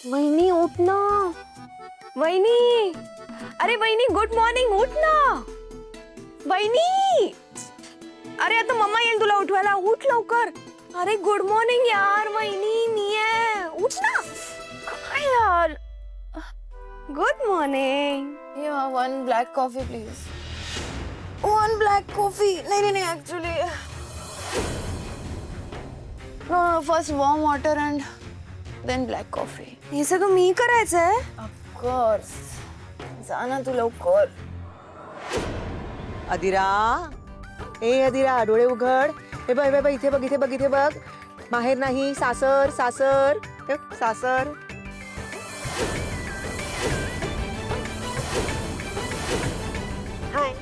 वहिनी उठ ना. वहिनी, अरे वहिनी गुड मॉर्निंग, उठ ना. वहिनी, अरे आता मम्मा येईल तुला उठवायला, उठ लवकर. अरे गुड मॉर्निंग यार. वहिनी मी आहे, उठ ना. काय यार. Good morning. Yeah, one black coffee, please. One black coffee. नाही नाही actually No, first warm water and then black coffee. हे सगळं मी करायचंय. Of course. जा ना तू लवकर. अदिरा, ए अदिरा, डोळे उघड. हे बघ, हे बघ, इथे बघ, इथे बघ, इथे बघ. माहेर नाही, सासर, सासर, हे बघ, सासर. Hi.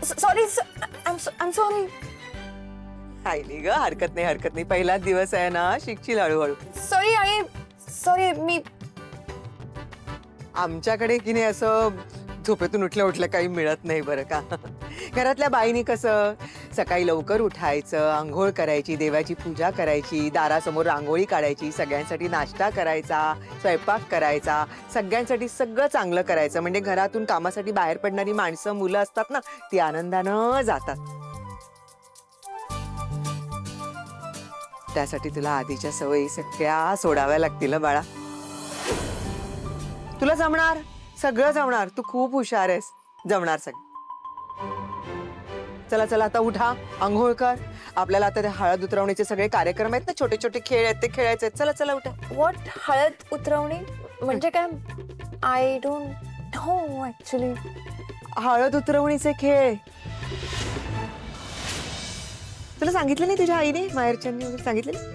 Sorry, I am sorry. काय नाही ग, हरकत नाही, हरकत नाही. पहिलाच दिवस आहे ना, शिकशील हळूहळू. Sorry I. सॉरी मी. आमच्याकडे की नाही असं झोपेतून उठल्या उठल्या काही मिळत नाही बरं का. घरातल्या बाईनी कसं सकाळी लवकर उठायचं, आंघोळ करायची, देवाची पूजा करायची, दारासमोर रांगोळी काढायची, सगळ्यांसाठी नाश्ता करायचा, स्वयंपाक करायचा, सगळ्यांसाठी सगळं चांगलं करायचं. म्हणजे घरातून कामासाठी बाहेर पडणारी माणसं, मुलं असतात ना, ती आनंदानं जातात. त्यासाठी तुला आधीच्या सवयी सगळ्या सोडाव्या लागतील हं बाळा. तुला जमणार, सगळं जमणार. तू खूप हुशार आहेस, जमणार सगळं. चला चला आता उठा, आंघोळ कर. आपल्याला आता ते हळद उतरवण्याचे सगळे कार्यक्रम आहेत ना, छोटे छोटे खेळ आहेत, ते खेळायचे आहेत. चला चला उठा. व्हॉट हळद उतरवणे म्हणजे काय? I don't know actually. हळद उतरवणीचे खेळ तुला सांगितलं नाही तुझ्या आईने, माहेरच्यांनी वगैरे सांगितलं नाही?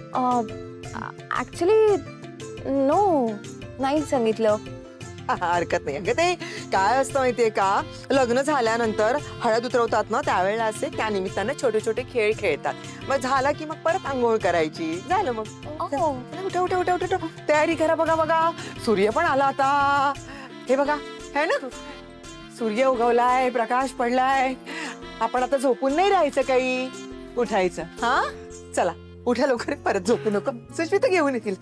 ऍक्च्युली नो, नाही सांगितलं. हरकत नाही. अगं ते काय असतं माहितीये का, लग्न झाल्यानंतर हळद उतरवतात ना, त्यावेळेला असे त्या निमित्तानं छोटे छोटे खेळ खेळतात. मग झाला की मग परत आंघोळ करायची, झालं मग. उठा उठा उठा उठा उठा, तयारी करा. बघा बघा, सूर्य पण आला आता. हे बघा, है ना, सूर्य उगवलाय, प्रकाश पडलाय. आपण आता झोपून नाही राहायचं, काही उठायचं. हा चला उठा लवकर, परत झोपू नको. सुष्मिता घेऊन येतील.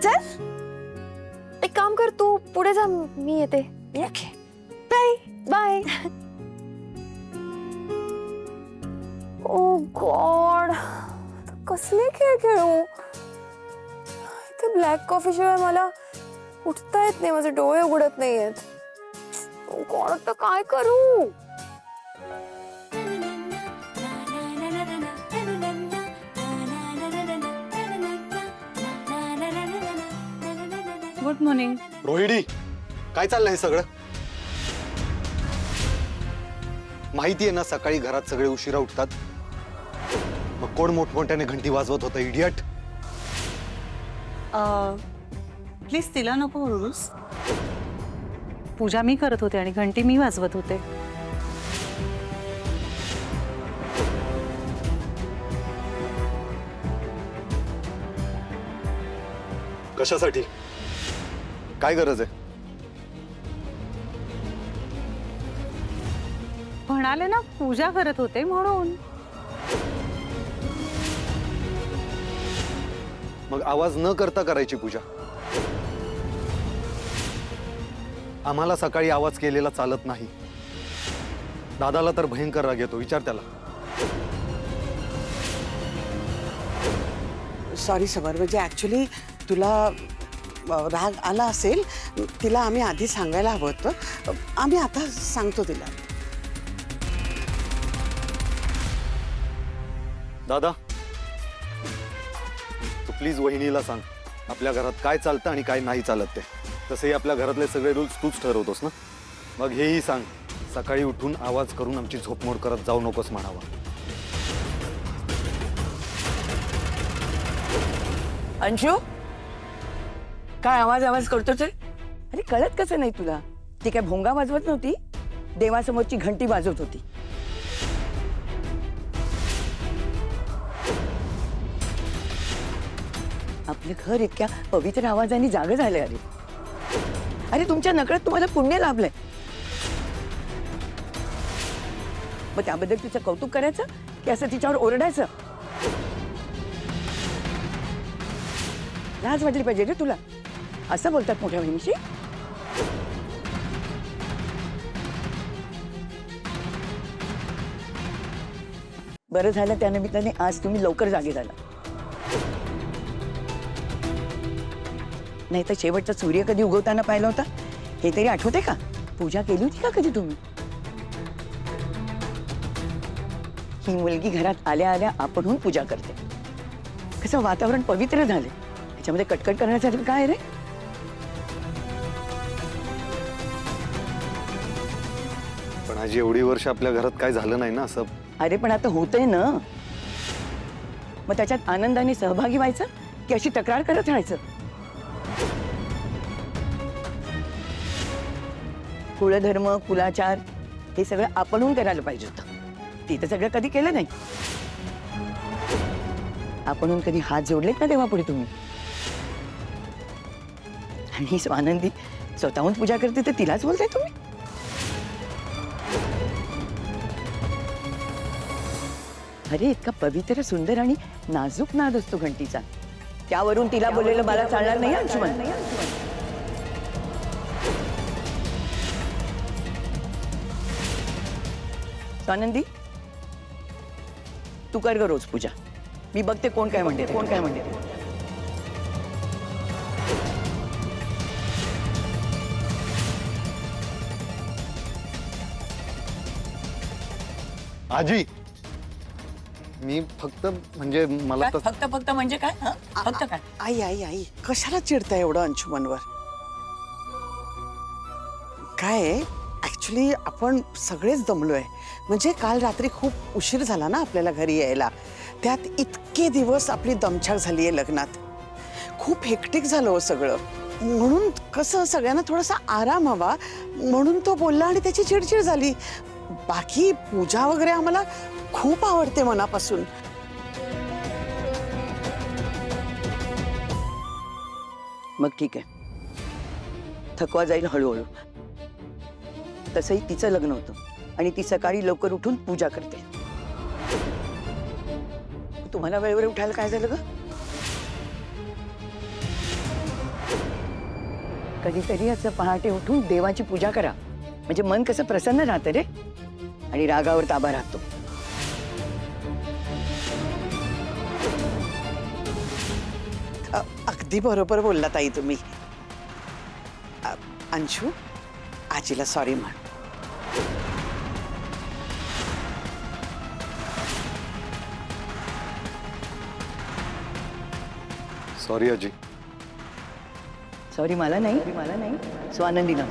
चल एक काम कर, तू पुढे जा, मी येते. Bye bye. ओ गॉड, कसले खेळ खेळू? इथे ब्लॅक कॉफी शिवाय मला उठता येत नाही, माझे डोळे उघडत नाहीयेत. ओ गॉड, आता काय करू? Good morning. रोहिणी, काय चाललंय हे सगळं? माहितीये ना, सकाळी घरात सगळे उशिरा उठतात. मग कोण मोठमोठ्याने घंटी वाजवत होतं, इडियट? प्लीज तिला नको ओरडूस. पूजा मी करत होते आणि घंटी मी वाजवत होते. कशासाठी? काय गरज आहे? म्हणाले ना पूजा करत होते म्हणून. मग आवाज न करता करायची पूजा? आम्हाला सकाळी आवाज केलेला चालत नाही. दादाला तर भयंकर राग येतो, विचार त्याला. सॉरी समर, म्हणजे ऍक्च्युली तुला राग आला असेल, तिला आम्ही आधी सांगायला हवं होतं. आम्ही आता सांगतो तिला. दादा, तू प्लीज वहिनीला सांग आपल्या घरात काय चालतं आणि काय नाही चालत ते. तसंही आपल्या घरातले सगळे रूल्स तूच ठरवतोस ना. मग हेही सांग, सकाळी उठून आवाज करून आमची झोपमोड करत जाऊ नकोस म्हणावा. अंशू, काय आवाज आवाज करतो ते? अरे कळत कसं नाही तुला? ती काय भोंगा वाजवत नव्हती, देवासमोरची घंटी वाजवत होती. आपलं घर इतक्या पवित्र आवाजाने जागं झालंय. अरे अरे तुमच्या नकळत तुम्हाला पुण्य लाभलंय. मग त्याबद्दल तिचं कौतुक करायचं की असं तिच्यावर ओरडायचं? लाज वाटली पाहिजे रे तुला. असं बोलतात मोठ्या बहिणीशी. बरं झालं त्या निमित्ताने आज तुम्ही लवकर जागे झाला. नाही तर शेवटचा सूर्य कधी उगवताना पाहिला होता हे तरी आठवते का? पूजा केली होती का कधी तुम्ही? ही मुलगी घरात आल्या आल्या आपणहून पूजा करते. कसं वातावरण पवित्र झाले. त्याच्यामध्ये कटकट करण्यासाठी काय रे? पण आजी एवढी वर्ष आपल्या घरात काय झालं नाही ना असं. अरे पण आता होतंय ना. मग त्याच्यात आनंदाने सहभागी व्हायचं की अशी तक्रार करत राहायचं? कुळधर्म कुलाचार हे सगळं आपणहून करायला पाहिजे होतं. ते तर सगळं कधी केलं नाही. आपणहून कधी हात जोडलेत ना देवापुढे तुम्ही? आणि ही स्वानंदी स्वतःहून पूजा करते तर तिलाच बोलताय तुम्ही? अरे इतका पवित्र सुंदर आणि नाजूक नाद असतो घंटीचा. त्यावरून तिला बोललेलं मला चालणार नाही अंशुमन. स्वानंदी तू कर ग रोज पूजा. मी बघते कोण काय म्हणते. आजी मी फक्त म्हणजे मला तर फक्त म्हणजे काय? फक्त काय? आई आई आई कशाला चिडताय एवढं अंशुमनवर? काय ऍक्च्युली आपण सगळेच दमलोय. म्हणजे काल रात्री खूप उशीर झाला ना आपल्याला घरी यायला. त्यात इतके दिवस आपली दमछाक झाली आहे लग्नात. खूप हेक्टिक झालं हो सगळं. म्हणून कसं सगळ्यांना थोडासा आराम हवा म्हणून तो बोलला आणि त्याची चिडचिड झाली. बाकी पूजा वगैरे आम्हाला खूप आवडते मनापासून. मग ठीक आहे. थकवा जाईल हळूहळू. तसंही तिचं लग्न होतं आणि ती सकाळी लवकर उठून पूजा करते. तुम्हाला वेळेवर उठायला काय झालं ग? कधीतरी असं पहाटे उठून देवाची पूजा करा. म्हणजे मन कसं प्रसन्न राहतं रे आणि रागावर ताबा राहतो. अगदी बरोबर बोलला ताई तुम्ही. अंशू आजीला सॉरी म्हण. सॉरी आजी. सॉरी मला नाही स्वानंदीला.